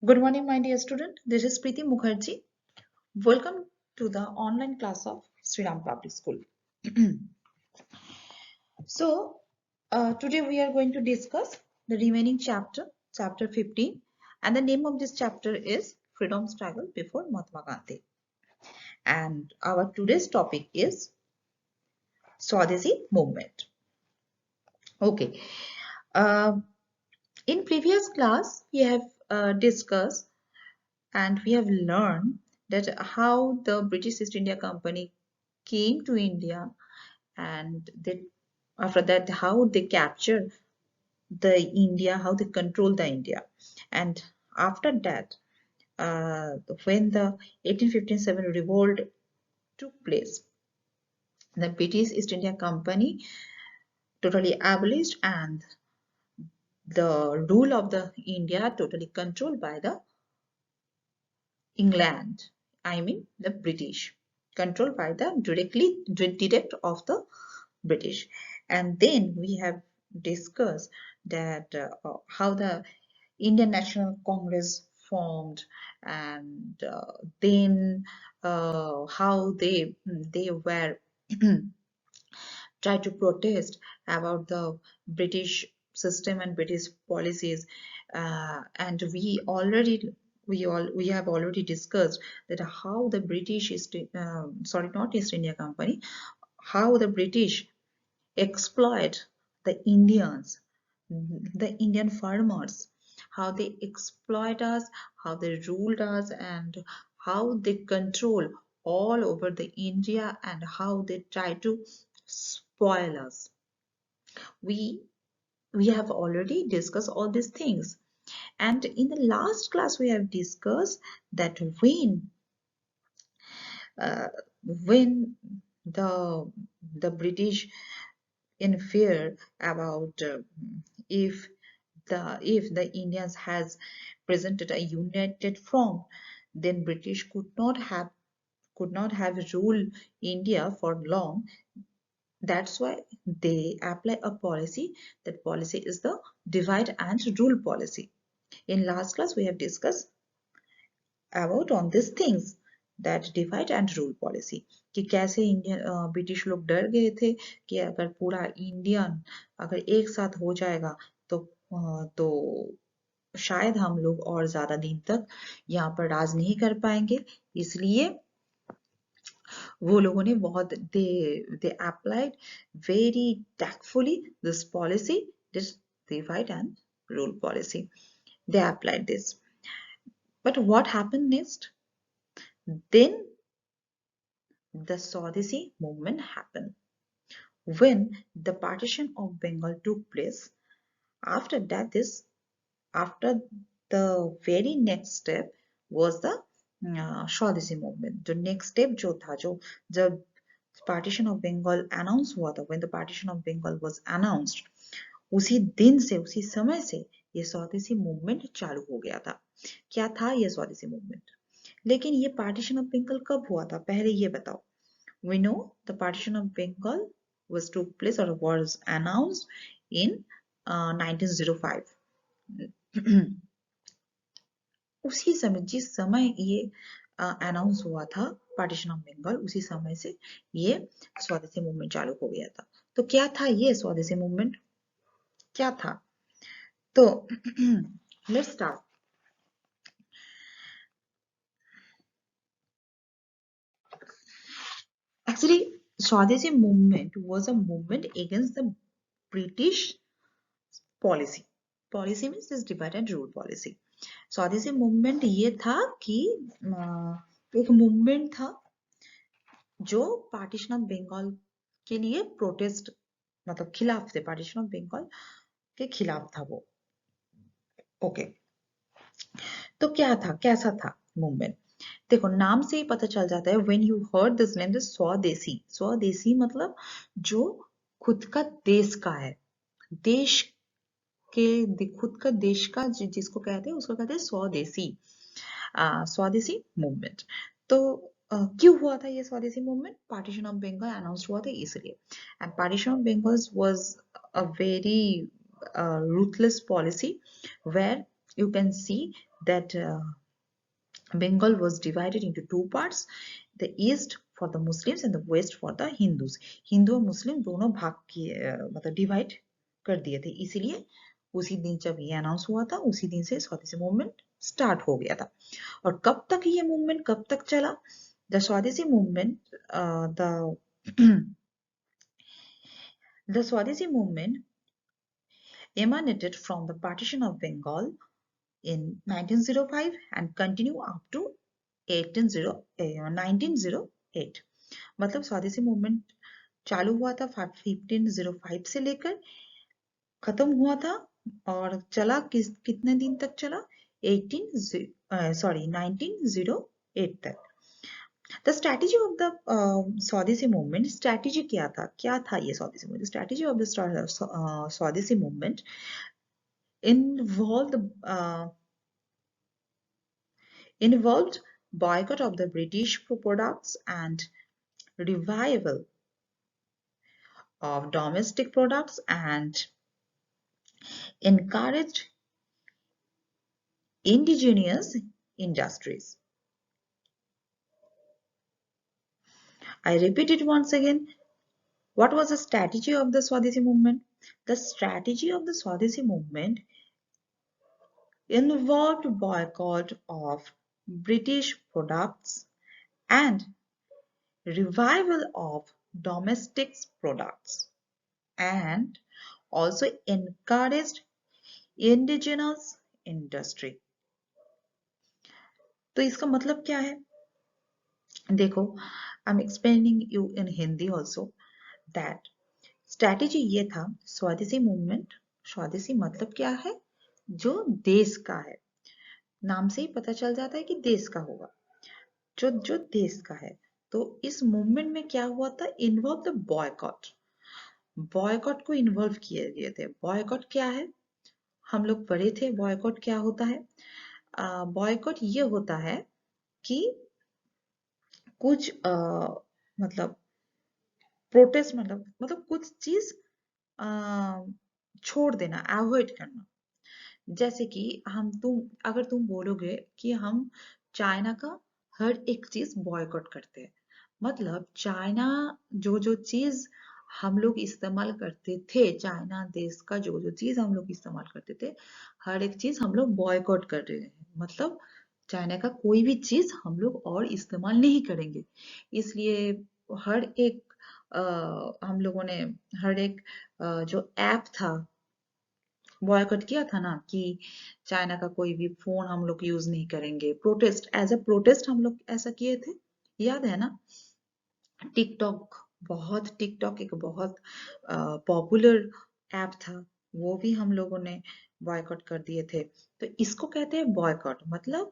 Good morning, my dear student. This is Preeti Mukherjee. Welcome to the online class of Sri Ram Public School. So, today we are going to discuss the remaining chapter, chapter 15, and the name of this chapter is Freedom Struggle Before Mahatma Gandhi. And our today's topic is Swadeshi Movement. Okay. Uh, in previous class, we have discussed and we have learned that how the British East India Company came to India, and after that how they captured the India, how they control the India. And after that, when the 1857 revolt took place, the British East India Company totally abolished, and the rule of the India totally controlled by the England, I mean the British, controlled by the direct of the British. And then we have discussed that how the Indian National Congress formed, and then how they were try to protest about the British system and British policies, and we have already discussed that how the British sorry, not East India Company, how the British exploit the Indians, the Indian farmers, how they exploit us, how they ruled us, and how they control all over the India, and how they try to spoil us. We we have already discussed all these things, and in the last class we have discussed that uh, when the British in fear about if the Indians has presented a united front, then British could not have ruled India for long. That's why they apply a policy. That policy is the divide and rule policy. In last class we have discussed about on these things, that divide and rule policy, कि कैसे Indian British लोग डर गए थे कि अगर पूरा Indian अगर एक साथ हो जाएगा तो शायद हम लोग और ज्यादा दिन तक यहाँ पर राज नहीं कर पाएंगे। इसलिए वो लोगों ने बहुत they applied very tactfully this policy, this divide and rule policy. They applied this. But what happened next? Then the Swadeshi movement happened. When the partition of Bengal took place, after that, after the very next step was the Swadeshi movement. The next step जो था, जो जब partition of Bengal announced हुआ था, when the partition of Bengal was announced, उसी दिन से, उसी समय से ये स्वदेशी मूवमेंट चालू हो गया था। क्या था ये स्वदेशी मूवमेंट? लेकिन ये पार्टीशन ऑफ बंगाल कब हुआ था, पहले ये बताओ। We know the partition of Bengal was took place or was announced in 1905. उसी समय, जिस समय ये अनाउंस हुआ था पार्टीशन ऑफ बंगाल, उसी समय से ये स्वदेशी मूवमेंट चालू हो गया था। तो क्या था ये स्वदेशी मूवमेंट, क्या था? तो let's start. Actually, Swadeshi movement was a movement against the British policy. Policy means this divide and rule policy. स्वदेशी मूवमेंट ये था कि एक मूवमेंट था जो पार्टीशन ऑफ बंगाल के लिए प्रोटेस्ट, मतलब खिलाफ थे, पार्टीशन ऑफ बंगाल के खिलाफ था वो। ओके, तो क्या था, कैसा था मूवमेंट? देखो, नाम से ही पता चल जाता है, when you heard this name, स्वदेशी। स्वदेशी मतलब जो खुद का देश का है, देश के खुद का देश का जिसको कहते हैं उसको कहते हैं स्वदेशी। स्वदेशी मूवमेंट। तो क्यों हुआ था ये Swadeshi movement? Partition of Bengal announce हुआ था इसलिए। And partition of Bengal was a very ruthless policy where you can see that Bengal was divided into two parts, the east for the Muslims and the west for the Hindus. Hindu और मुस्लिम दोनों भाग किए मतलब divide कर दिए थे, इसीलिए उसी दिन जब ये अनाउंस हुआ था उसी दिन से स्वदेशी मूवमेंट स्टार्ट हो गया था। और कब तक ये मूवमेंट कब तक चला? द स्वदेशी movement the the Swadeshi movement emanated from the partition of Bengal in 1905 and continue up to 1908। मतलब स्वदेशी मूवमेंट चालू हुआ था 1505 से लेकर खत्म हुआ था और चला कितने दिन तक चला? 1908 तक। द स्ट्रैटेजी ऑफ द स्वदेशी मूवमेंट, स्ट्रैटेजी क्या था? क्या था ये Swadeshi movement? Strategy of the स्वदेशी movement involved boycott of the British products and revival of domestic products and encouraged indigenous industries. I repeat it once again. What was the strategy of the Swadeshi movement? The strategy of the Swadeshi movement involved boycott of British products and revival of domestic products and also encouraged indigenous industry। तो इसका मतलब क्या है? देखो, I am explaining you in Hindi also that strategy ये था स्वदेशी movement. स्वदेशी मतलब क्या है? जो देश का है, नाम से ही पता चल जाता है कि देश का होगा, जो जो देश का है। तो इस मूवमेंट में क्या हुआ था? Involve the boycott. बॉयकॉट को इन्वॉल्व किए गए थे। बॉयकॉट क्या है? हम लोग पढ़े थे बॉयकॉट क्या होता है। बॉयकॉट ये होता है कि कुछ मतलब प्रोटेस्ट मतलब कुछ चीज छोड़ देना, अवॉइड करना। जैसे कि अगर तुम बोलोगे कि हम चाइना का हर एक चीज बॉयकॉट करते हैं, मतलब चाइना जो जो चीज हम लोग इस्तेमाल करते थे, चाइना देश का जो जो चीज हम लोग इस्तेमाल करते थे, हर एक चीज हम लोग बॉयकॉट कर रहे हैं। मतलब चाइना का कोई भी चीज हम लोग और इस्तेमाल नहीं करेंगे। इसलिए हर एक हम लोगों ने हर एक जो ऐप था बॉयकॉट किया था ना, कि चाइना का कोई भी फोन हम लोग यूज नहीं करेंगे। प्रोटेस्ट, एज अ प्रोटेस्ट हम लोग ऐसा किए थे, याद है ना? टिकटॉक एक बहुत पॉपुलर ऐप था, वो भी हम लोगों ने बॉयकॉट कर दिए थे। तो इसको कहते हैं बॉयकॉट। मतलब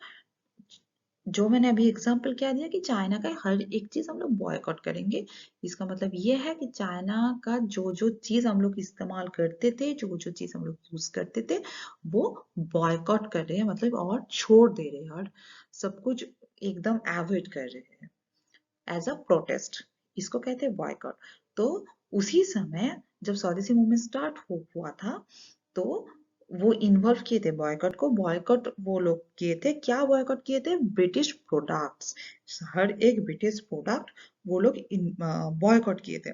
जो मैंने अभी एग्जांपल क्या दिया कि चाइना का हर एक चीज हम लोग बॉयकॉट करेंगे, इसका मतलब ये है कि चाइना का जो जो चीज हम लोग इस्तेमाल करते थे, जो जो चीज हम लोग यूज करते थे, वो बॉयकॉट कर रहे हैं, मतलब और छोड़ दे रहे हैं और सब कुछ एकदम अवॉइड कर रहे हैं एज अ प्रोटेस्ट। इसको कहते हैं बॉयकॉट। तो उसी समय जब स्वदेशी मूवमेंट स्टार्ट हुआ था, तो वो इन्वॉल्व किए थे बॉयकॉट को। बॉयकॉट वो लोग किए थे, क्या बॉयकॉट किए थे? ब्रिटिश प्रोडक्ट्स, हर एक ब्रिटिश प्रोडक्ट वो लोग बॉयकॉट किए थे।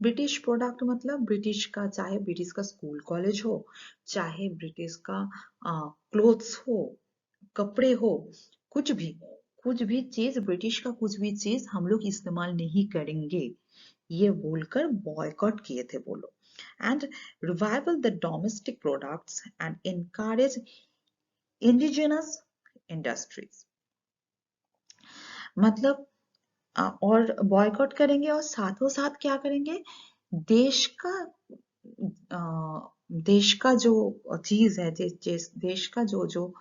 ब्रिटिश प्रोडक्ट मतलब ब्रिटिश का, चाहे ब्रिटिश का स्कूल कॉलेज हो, चाहे ब्रिटिश का क्लोथ्स हो, कपड़े हो, कुछ भी चीज ब्रिटिश का, कुछ भी चीज हम लोग इस्तेमाल नहीं करेंगे, ये बोलकर बॉयकॉट किए थे वो लोग। And revival the domestic products and encourage indigenous industries. मतलब और बॉयकॉट करेंगे और साथों साथ क्या करेंगे? देश का देश का जो चीज है, देश का जो जो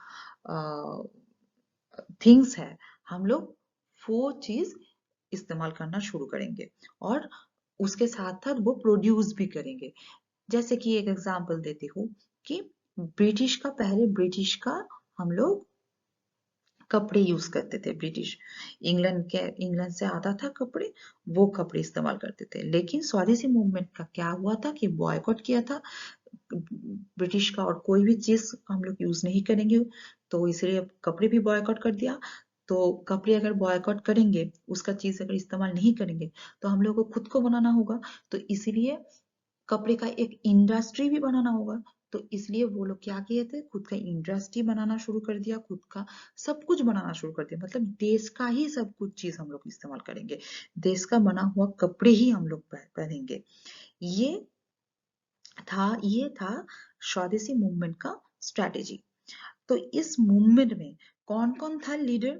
थिंग्स है, हम लोग वो चीज इस्तेमाल करना शुरू करेंगे और उसके साथ साथ वो प्रोड्यूस भी करेंगे। जैसे कि एक एग्जांपल देती हूँ कि पहले ब्रिटिश का हम लोग कपड़े यूज करते थे। ब्रिटिश इंग्लैंड से आता था कपड़े, वो कपड़े इस्तेमाल करते थे। लेकिन स्वदेशी मूवमेंट का क्या हुआ था कि बॉयकॉट किया था, ब्रिटिश का और कोई भी चीज हम लोग यूज नहीं करेंगे, तो इसलिए कपड़े भी बॉयकॉट कर दिया। तो कपड़े अगर बॉयकॉट करेंगे, उसका चीज अगर इस्तेमाल नहीं करेंगे, तो हम लोग को खुद को बनाना होगा। तो इसीलिए कपड़े का एक इंडस्ट्री भी बनाना होगा। तो इसलिए वो लोग क्या किए थे, खुद का इंडस्ट्री बनाना शुरू कर दिया, खुद का सब कुछ बनाना शुरू कर दिया। मतलब देश का ही सब कुछ चीज हम लोग इस्तेमाल करेंगे, देश का बना हुआ कपड़े ही हम लोग पहनेंगे। ये ये था स्वदेशी मूवमेंट का स्ट्रैटेजी। तो इस मूवमेंट में कौन कौन था लीडर,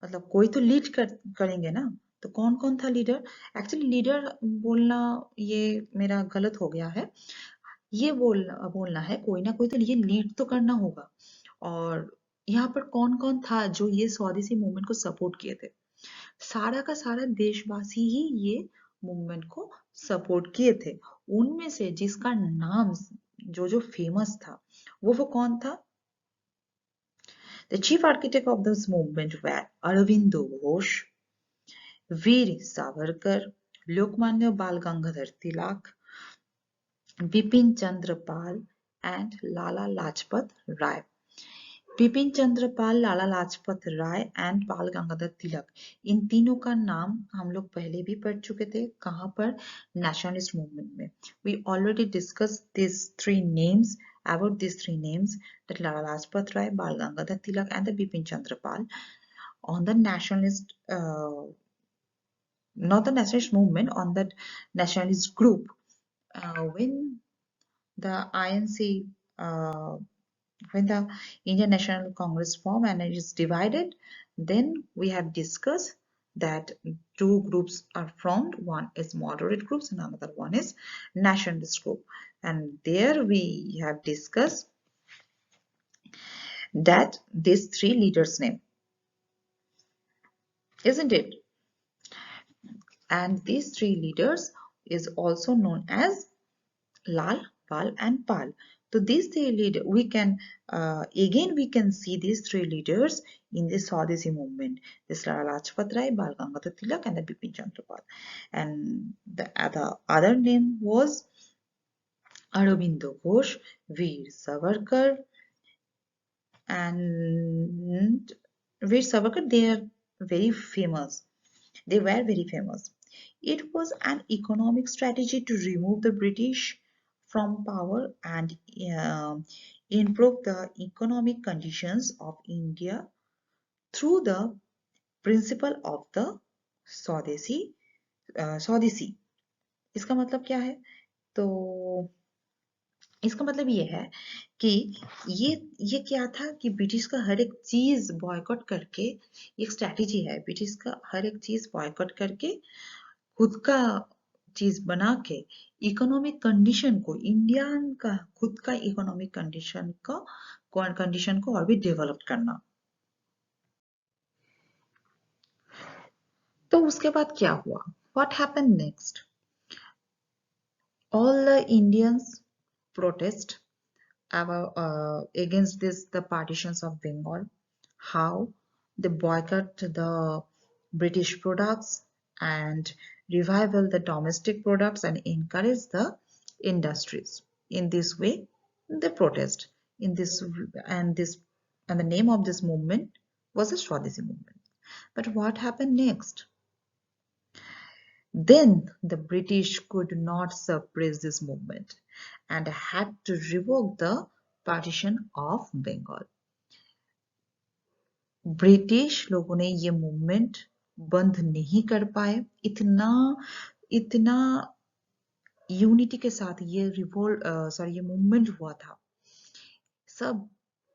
मतलब कोई तो लीड करेंगे ना, तो कौन कौन था लीडर। एक्चुअली लीडर बोलना ये मेरा गलत हो गया है। ये बोलना है कोई ना कोई तो ये लीड तो करना होगा। और यहाँ पर कौन कौन था जो ये स्वदेशी मूवमेंट को सपोर्ट किए थे। सारा का सारा देशवासी ही ये मूवमेंट को सपोर्ट किए थे। उनमें से जिसका नाम जो जो फेमस था, वो कौन था। The chief architect of this movement were Aurobindo Ghosh, Veer Savarkar, Lokmanya Bal Gangadhar Tilak, Bipin Chandra Pal and Lala Lajpat Rai. Bipin Chandra Pal, Lala Lajpat Rai and Bal Gangadhar तिलक, इन तीनों का नाम हम लोग पहले भी पढ़ चुके थे। कहाँ पर, नेशनलिस्ट मूवमेंट में। We already discuss this three names, about these three names, that Lala Lajpat Rai, Bal Gangadhar Tilak and the Bipin Chandra Pal, on the nationalist not the nationalist movement, on that nationalist group. When the INC, when the Indian National Congress formed and it is divided, then we have discussed that two groups are formed. One is moderate groups and another one is nationalist group. And there we have discussed that these three leaders' name, isn't it? And these three leaders is also known as Lal, Pal and Pal. So these three leaders, we can again we can see these three leaders in the Swadeshi movement. This Lala Lajpat Rai, Bal Gangadhar Tilak and the Bipin Chandra Pal. And the other name was Aurobindo Ghosh, Veer Savarkar, and Veer Savarkar, they are very famous. They were very famous. It was an economic strategy to remove the British from power and improve the economic conditions of India through the principle of the स्वदेशी। इसका मतलब क्या है, तो इसका मतलब ये है कि ये ये क्या था कि ब्रिटिश का हर एक चीज बॉयकॉट करके, एक स्ट्रैटेजी है, ब्रिटिश का हर एक चीज बॉयकॉट करके खुद का चीज बना के इकोनॉमिक कंडीशन को, इंडिया का खुद का इकोनॉमिक कंडीशन को और भी डेवलप करना। तो उसके बाद क्या हुआ, what happened next. All the Indians protest against this the partitions of Bengal. How they boycott the British products and revival the domestic products and encourage the industries. In this way, they protest. In this and the name of this movement was the Swadeshi movement. But what happened next? Then the British could not suppress this movement and had to revoke the partition of Bengal. British लोगों ने ये movement बंद नहीं कर पाए। इतना इतना unity के साथ ये ये मूवमेंट हुआ था। सब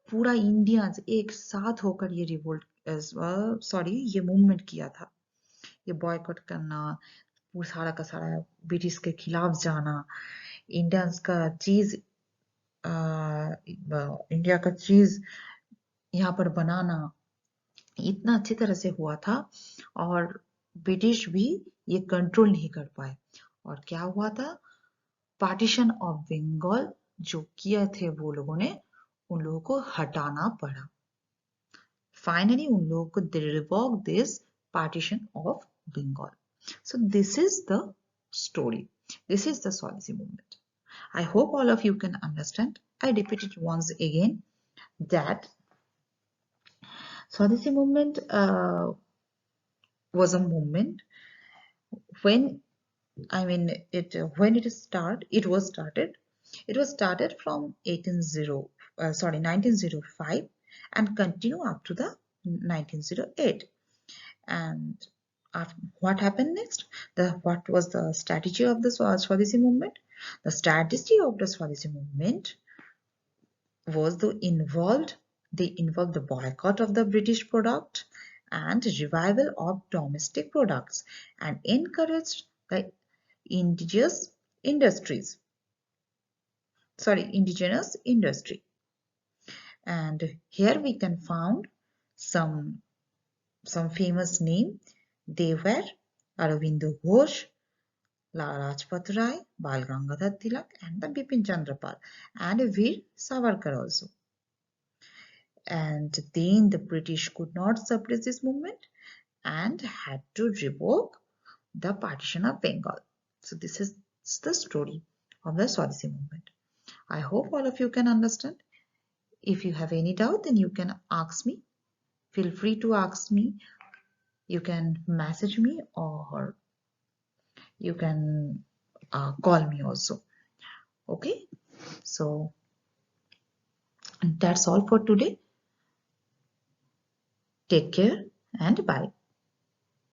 पूरा इंडियंस एक साथ होकर ये ये मूवमेंट किया था। ये बॉयकॉट करना, वो सारा का सारा ब्रिटिश के खिलाफ जाना, इंडियंस का चीज इंडिया का चीज यहाँ पर बनाना, इतना अच्छी तरह से हुआ था और ब्रिटिश भी ये कंट्रोल नहीं कर पाए। और क्या हुआ था, पार्टीशन ऑफ बंगाल जो किए थे वो लोगों ने, उन लोगों को हटाना पड़ा। फाइनली उन लोगों को they revoke this partition of Bengal. So this is the story. This is the Swadeshi movement. I hope all of you can understand. I repeat it once again that Swadeshi movement was a movement when it was started. It was started from 1905 and continue up to the 1908. And what happened next? What was the strategy of the Swadeshi movement? The strategy of the Swadeshi movement was they involved the boycott of the British product and revival of domestic products and encouraged the indigenous industries. Indigenous industry. And here we can find some famous name. They were Aurobindo Ghosh, Lala Rajpat Rai, Bal Gangadhar Tilak, and the Bipin Chandra Pal, and Veer Savarkar also. And then the British could not suppress this movement and had to revoke the partition of Bengal. So this is the story of the Swadeshi movement. I hope all of you can understand. If you have any doubt, then you can ask me. Feel free to ask me. You can message me or you can call me also. Okay, so that's all for today. Take care and bye.